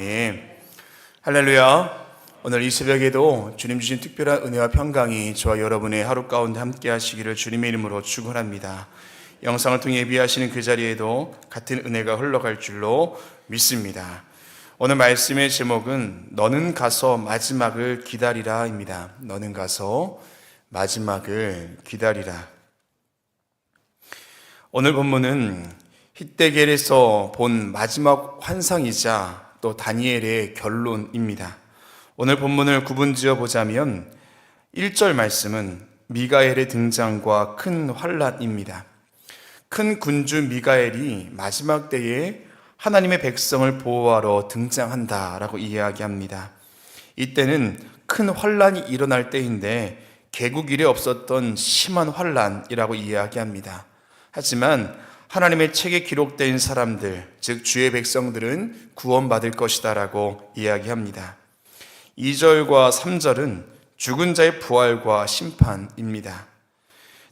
네. 할렐루야. 오늘 이 새벽에도 주님 주신 특별한 은혜와 평강이 저와 여러분의 하루 가운데 함께 하시기를 주님의 이름으로 축원합니다. 영상을 통해 예비하시는 그 자리에도 같은 은혜가 흘러갈 줄로 믿습니다. 오늘 말씀의 제목은 너는 가서 마지막을 기다리라입니다. 너는 가서 마지막을 기다리라. 오늘 본문은 히데겔에서 본 마지막 환상이자 또 다니엘의 결론입니다. 오늘 본문을 구분지어 보자면 1절 말씀은 미가엘의 등장과 큰 환란입니다. 큰 군주 미가엘이 마지막 때에 하나님의 백성을 보호하러 등장한다라고 이야기합니다. 이때는 큰 환란이 일어날 때인데 개국 이래 없었던 심한 환란이라고 이야기합니다. 하지만 하나님의 책에 기록된 사람들, 즉 주의 백성들은 구원받을 것이다라고 이야기합니다. 2절과 3절은 죽은 자의 부활과 심판입니다.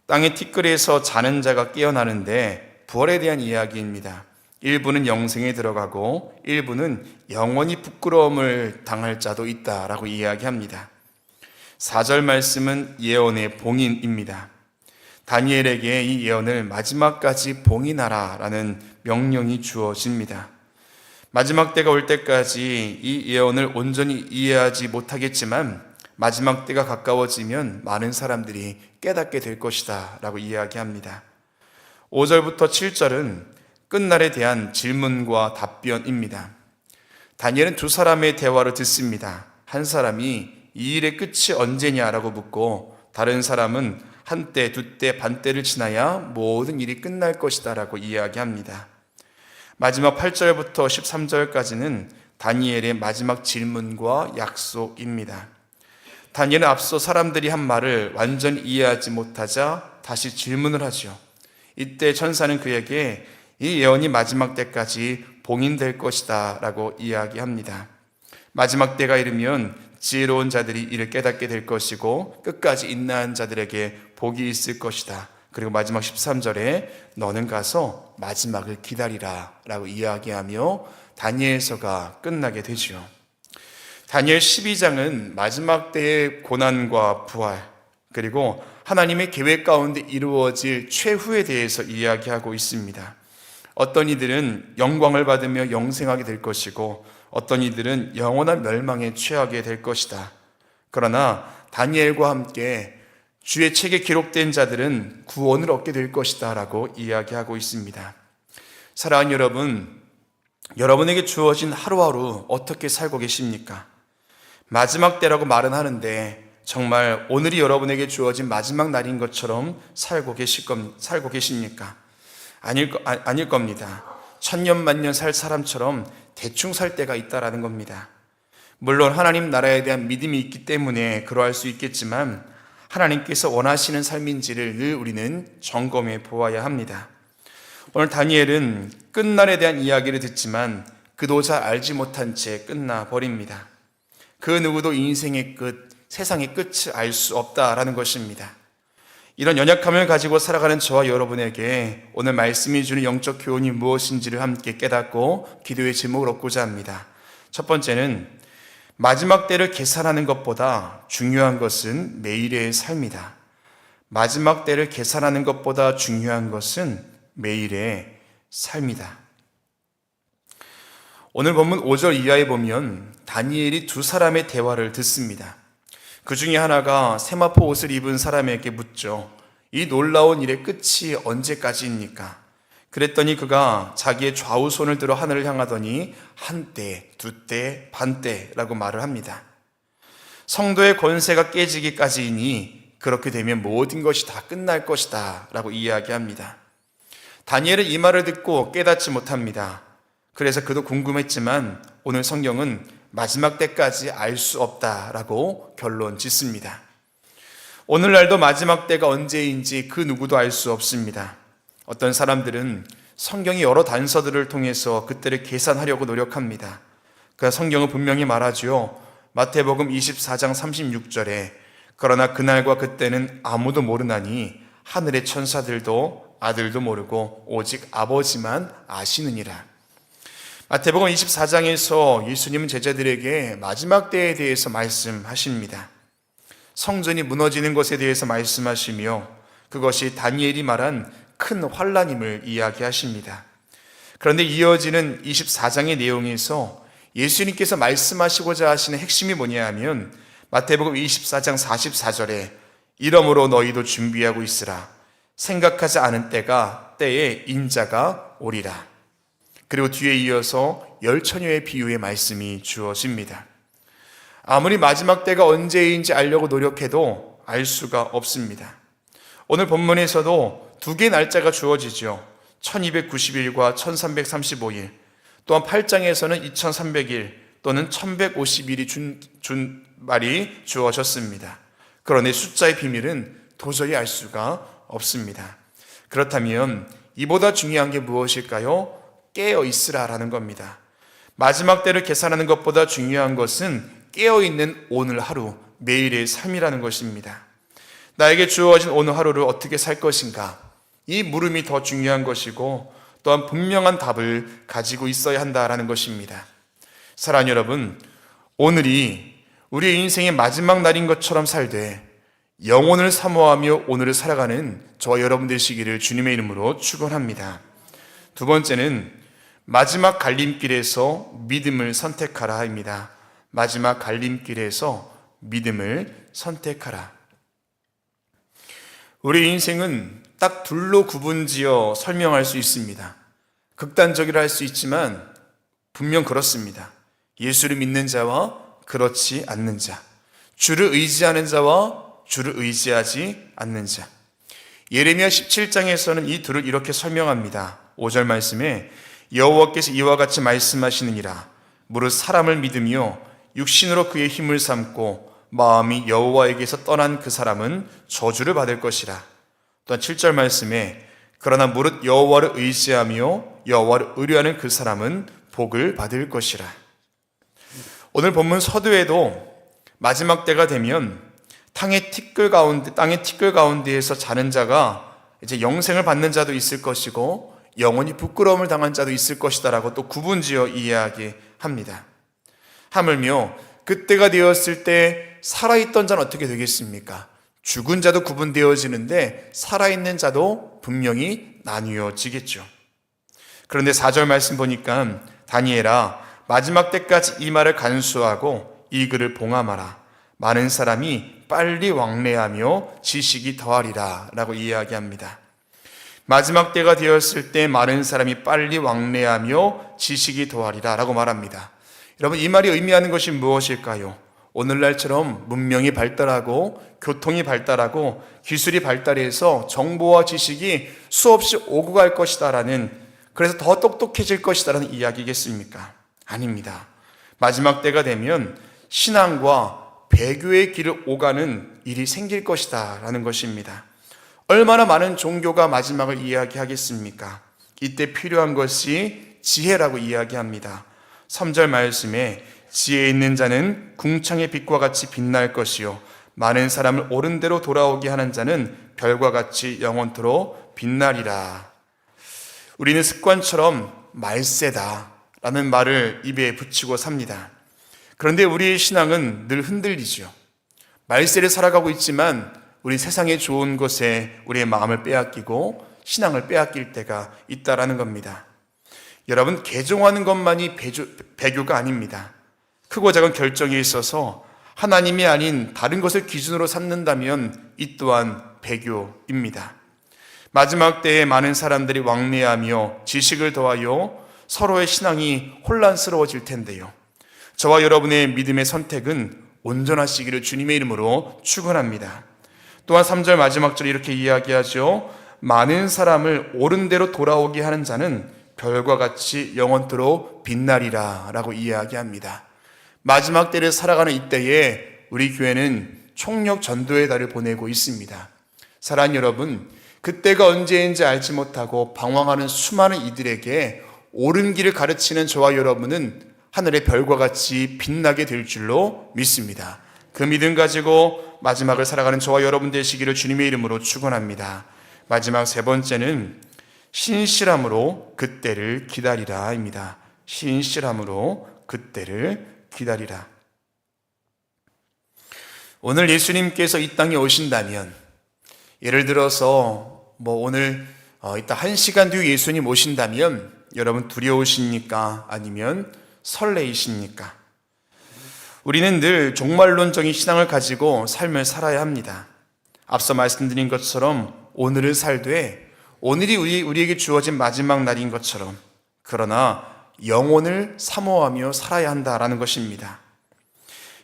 땅의 티끌에서 자는 자가 깨어나는데 부활에 대한 이야기입니다. 일부는 영생에 들어가고 일부는 영원히 부끄러움을 당할 자도 있다라고 이야기합니다. 4절 말씀은 예언의 봉인입니다. 다니엘에게 이 예언을 마지막까지 봉인하라라는 명령이 주어집니다. 마지막 때가 올 때까지 이 예언을 온전히 이해하지 못하겠지만 마지막 때가 가까워지면 많은 사람들이 깨닫게 될 것이다 라고 이야기합니다. 5절부터 7절은 끝날에 대한 질문과 답변입니다. 다니엘은 두 사람의 대화를 듣습니다. 한 사람이 이 일의 끝이 언제냐라고 묻고 다른 사람은 한때, 두때, 반때를 지나야 모든 일이 끝날 것이다 라고 이야기합니다. 마지막 8절부터 13절까지는 다니엘의 마지막 질문과 약속입니다. 다니엘은 앞서 사람들이 한 말을 완전히 이해하지 못하자 다시 질문을 하죠. 이때 천사는 그에게 이 예언이 마지막 때까지 봉인될 것이다 라고 이야기합니다. 마지막 때가 이르면 지혜로운 자들이 이를 깨닫게 될 것이고 끝까지 인내한 자들에게 복이 있을 것이다. 그리고 마지막 13절에 너는 가서 마지막을 기다리라 라고 이야기하며 다니엘서가 끝나게 되죠. 다니엘 12장은 마지막 때의 고난과 부활 그리고 하나님의 계획 가운데 이루어질 최후에 대해서 이야기하고 있습니다. 어떤 이들은 영광을 받으며 영생하게 될 것이고 어떤 이들은 영원한 멸망에 취하게 될 것이다. 그러나 다니엘과 함께 주의 책에 기록된 자들은 구원을 얻게 될 것이다 라고 이야기하고 있습니다. 사랑하는 여러분, 여러분에게 주어진 하루하루 어떻게 살고 계십니까? 마지막 때라고 말은 하는데 정말 오늘이 여러분에게 주어진 마지막 날인 것처럼 살고 계십니까? 아닐 겁니다. 천년 만년 살 사람처럼 대충 살 때가 있다라는 겁니다. 물론 하나님 나라에 대한 믿음이 있기 때문에 그러할 수 있겠지만 하나님께서 원하시는 삶인지를 늘 우리는 점검해 보아야 합니다. 오늘 다니엘은 끝날에 대한 이야기를 듣지만 그도 잘 알지 못한 채 끝나버립니다. 그 누구도 인생의 끝, 세상의 끝을 알 수 없다라는 것입니다. 이런 연약함을 가지고 살아가는 저와 여러분에게 오늘 말씀이 주는 영적 교훈이 무엇인지를 함께 깨닫고 기도의 제목을 얻고자 합니다. 첫 번째는 마지막 때를 계산하는 것보다 중요한 것은 매일의 삶이다. 마지막 때를 계산하는 것보다 중요한 것은 매일의 삶이다. 오늘 본문 5절 이하에 보면 다니엘이 두 사람의 대화를 듣습니다. 그 중에 하나가 세마포 옷을 입은 사람에게 묻죠. 이 놀라운 일의 끝이 언제까지입니까? 그랬더니 그가 자기의 좌우 손을 들어 하늘을 향하더니 한때, 두때, 반때라고 말을 합니다. 성도의 권세가 깨지기까지이니 그렇게 되면 모든 것이 다 끝날 것이다 라고 이야기합니다. 다니엘은 이 말을 듣고 깨닫지 못합니다. 그래서 그도 궁금했지만 오늘 성경은 마지막 때까지 알 수 없다라고 결론 짓습니다. 오늘날도 마지막 때가 언제인지 그 누구도 알 수 없습니다. 어떤 사람들은 성경의 여러 단서들을 통해서 그때를 계산하려고 노력합니다. 그 성경은 분명히 말하죠. 마태복음 24장 36절에 그러나 그날과 그때는 아무도 모르나니 하늘의 천사들도 아들도 모르고 오직 아버지만 아시느니라. 마태복음 24장에서 예수님은 제자들에게 마지막 때에 대해서 말씀하십니다. 성전이 무너지는 것에 대해서 말씀하시며 그것이 다니엘이 말한 큰 환난임을 이야기하십니다. 그런데 이어지는 24장의 내용에서 예수님께서 말씀하시고자 하시는 핵심이 뭐냐 하면 마태복음 24장 44절에 이러므로 너희도 준비하고 있으라. 생각하지 않은 때에 인자가 오리라. 그리고 뒤에 이어서 열처녀의 비유의 말씀이 주어집니다. 아무리 마지막 때가 언제인지 알려고 노력해도 알 수가 없습니다. 오늘 본문에서도 두 개의 날짜가 주어지죠. 1290일과 1335일, 또한 8장에서는 2300일 또는 1150일이 준 말이 주어졌습니다. 그러나 숫자의 비밀은 도저히 알 수가 없습니다. 그렇다면 이보다 중요한 게 무엇일까요? 깨어 있으라라는 겁니다. 마지막 때를 계산하는 것보다 중요한 것은 깨어있는 오늘 하루, 매일의 삶이라는 것입니다. 나에게 주어진 오늘 하루를 어떻게 살 것인가? 이 물음이 더 중요한 것이고 또한 분명한 답을 가지고 있어야 한다라는 것입니다. 사랑하는 여러분, 오늘이 우리의 인생의 마지막 날인 것처럼 살되 영혼을 사모하며 오늘을 살아가는 저와 여러분 되시기를 주님의 이름으로 축원합니다. 두 번째는 마지막 갈림길에서 믿음을 선택하라입니다. 마지막 갈림길에서 믿음을 선택하라. 우리 인생은 딱 둘로 구분지어 설명할 수 있습니다. 극단적이라 할 수 있지만 분명 그렇습니다. 예수를 믿는 자와 그렇지 않는 자, 주를 의지하는 자와 주를 의지하지 않는 자. 예레미야 17장에서는 이 둘을 이렇게 설명합니다. 5절 말씀에 여호와께서 이와 같이 말씀하시느니라. 무릇 사람을 믿으며 육신으로 그의 힘을 삼고 마음이 여호와에게서 떠난 그 사람은 저주를 받을 것이라. 또한 7절 말씀에 그러나 무릇 여호와를 의지하며 여호와를 의뢰하는 그 사람은 복을 받을 것이라. 오늘 본문 서두에도 마지막 때가 되면 땅의 티끌 가운데에서 자는 자가 이제 영생을 받는 자도 있을 것이고 영원히 부끄러움을 당한 자도 있을 것이다라고 또 구분지어 이야기합니다. 하물며 그때가 되었을 때 살아있던 자는 어떻게 되겠습니까? 죽은 자도 구분되어지는데 살아있는 자도 분명히 나뉘어지겠죠. 그런데 4절 말씀 보니까 다니엘아 마지막 때까지 이 말을 간수하고 이 글을 봉함하라. 많은 사람이 빨리 왕래하며 지식이 더하리라 라고 이야기합니다. 마지막 때가 되었을 때 많은 사람이 빨리 왕래하며 지식이 더하리라 라고 말합니다. 여러분, 이 말이 의미하는 것이 무엇일까요? 오늘날처럼 문명이 발달하고 교통이 발달하고 기술이 발달해서 정보와 지식이 수없이 오고 갈 것이다라는, 그래서 더 똑똑해질 것이다라는 이야기겠습니까? 아닙니다. 마지막 때가 되면 신앙과 배교의 길을 오가는 일이 생길 것이다 라는 것입니다. 얼마나 많은 종교가 마지막을 이야기하겠습니까? 이때 필요한 것이 지혜라고 이야기합니다. 3절 말씀에 지혜 있는 자는 궁창의 빛과 같이 빛날 것이요 많은 사람을 옳은 대로 돌아오게 하는 자는 별과 같이 영원토록 빛나리라. 우리는 습관처럼 말세다 라는 말을 입에 붙이고 삽니다. 그런데 우리의 신앙은 늘 흔들리죠. 말세를 살아가고 있지만 우리 세상의 좋은 것에 우리의 마음을 빼앗기고 신앙을 빼앗길 때가 있다라는 겁니다. 여러분, 개종하는 것만이 배교가 아닙니다. 크고 작은 결정에 있어서 하나님이 아닌 다른 것을 기준으로 삼는다면 이 또한 배교입니다. 마지막 때에 많은 사람들이 왕래하며 지식을 더하여 서로의 신앙이 혼란스러워질 텐데요. 저와 여러분의 믿음의 선택은 온전하시기를 주님의 이름으로 축원합니다. 또한 3절 마지막 절에 이렇게 이야기하죠. 많은 사람을 옳은 대로 돌아오게 하는 자는 별과 같이 영원토록 빛나리라 라고 이야기합니다. 마지막 때를 살아가는 이때에 우리 교회는 총력 전도의 달을 보내고 있습니다. 사랑하는 여러분, 그때가 언제인지 알지 못하고 방황하는 수많은 이들에게 옳은 길을 가르치는 저와 여러분은 하늘의 별과 같이 빛나게 될 줄로 믿습니다. 그 믿음 가지고 마지막을 살아가는 저와 여러분 되시기를 주님의 이름으로 축원합니다. 마지막 세 번째는 신실함으로 그때를 기다리라입니다. 신실함으로 그때를 기다리라. 오늘 예수님께서 이 땅에 오신다면, 예를 들어서 오늘 이따 1시간 뒤에 예수님 오신다면 여러분 두려우십니까? 아니면 설레이십니까? 우리는 늘 종말론적인 신앙을 가지고 삶을 살아야 합니다. 앞서 말씀드린 것처럼 오늘을 살되 오늘이 우리에게 주어진 마지막 날인 것처럼, 그러나 영혼을 사모하며 살아야 한다라는 것입니다.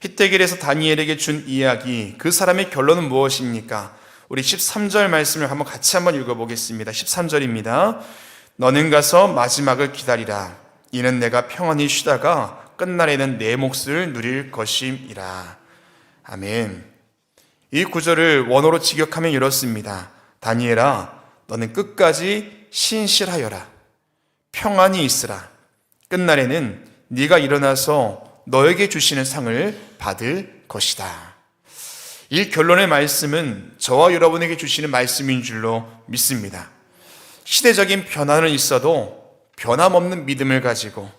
히데길에서 다니엘에게 준 이야기, 그 사람의 결론은 무엇입니까? 우리 13절 말씀을 같이 한번 읽어보겠습니다. 13절입니다. 너는 가서 마지막을 기다리라. 이는 내가 평안히 쉬다가 끝날에는 내 몫을 누릴 것임이라. 아멘. 이 구절을 원어로 직역하면 이렇습니다. 다니엘아, 너는 끝까지 신실하여라. 평안히 있으라. 끝날에는 네가 일어나서 너에게 주시는 상을 받을 것이다. 이 결론의 말씀은 저와 여러분에게 주시는 말씀인 줄로 믿습니다. 시대적인 변화는 있어도 변함없는 믿음을 가지고,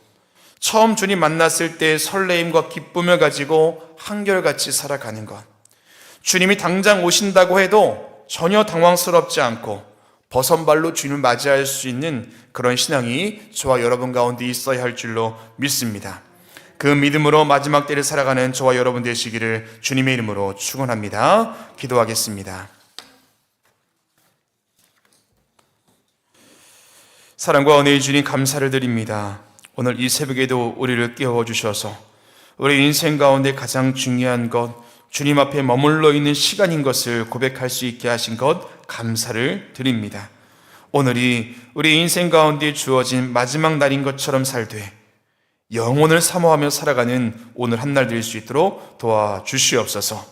처음 주님 만났을 때의 설레임과 기쁨을 가지고 한결같이 살아가는 것, 주님이 당장 오신다고 해도 전혀 당황스럽지 않고 버선발로 주님을 맞이할 수 있는 그런 신앙이 저와 여러분 가운데 있어야 할 줄로 믿습니다. 그 믿음으로 마지막 때를 살아가는 저와 여러분 되시기를 주님의 이름으로 축원합니다. 기도하겠습니다. 사랑과 은혜의 주님, 감사를 드립니다. 오늘 이 새벽에도 우리를 깨워주셔서 우리 인생 가운데 가장 중요한 것, 주님 앞에 머물러 있는 시간인 것을 고백할 수 있게 하신 것 감사를 드립니다. 오늘이 우리 인생 가운데 주어진 마지막 날인 것처럼 살되 영혼을 사모하며 살아가는 오늘 한 날 될 수 있도록 도와주시옵소서.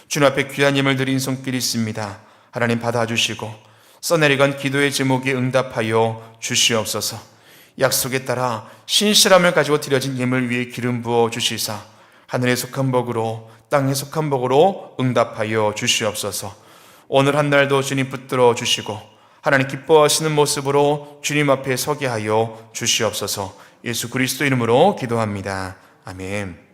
주님 앞에 귀한 예물 드린 손길이 있습니다. 하나님 받아주시고 써내려간 기도의 제목에 응답하여 주시옵소서. 약속에 따라 신실함을 가지고 드려진 예물 위에 기름 부어 주시사 하늘에 속한 복으로 땅에 속한 복으로 응답하여 주시옵소서. 오늘 한 날도 주님 붙들어 주시고 하나님 기뻐하시는 모습으로 주님 앞에 서게 하여 주시옵소서. 예수 그리스도 이름으로 기도합니다. 아멘.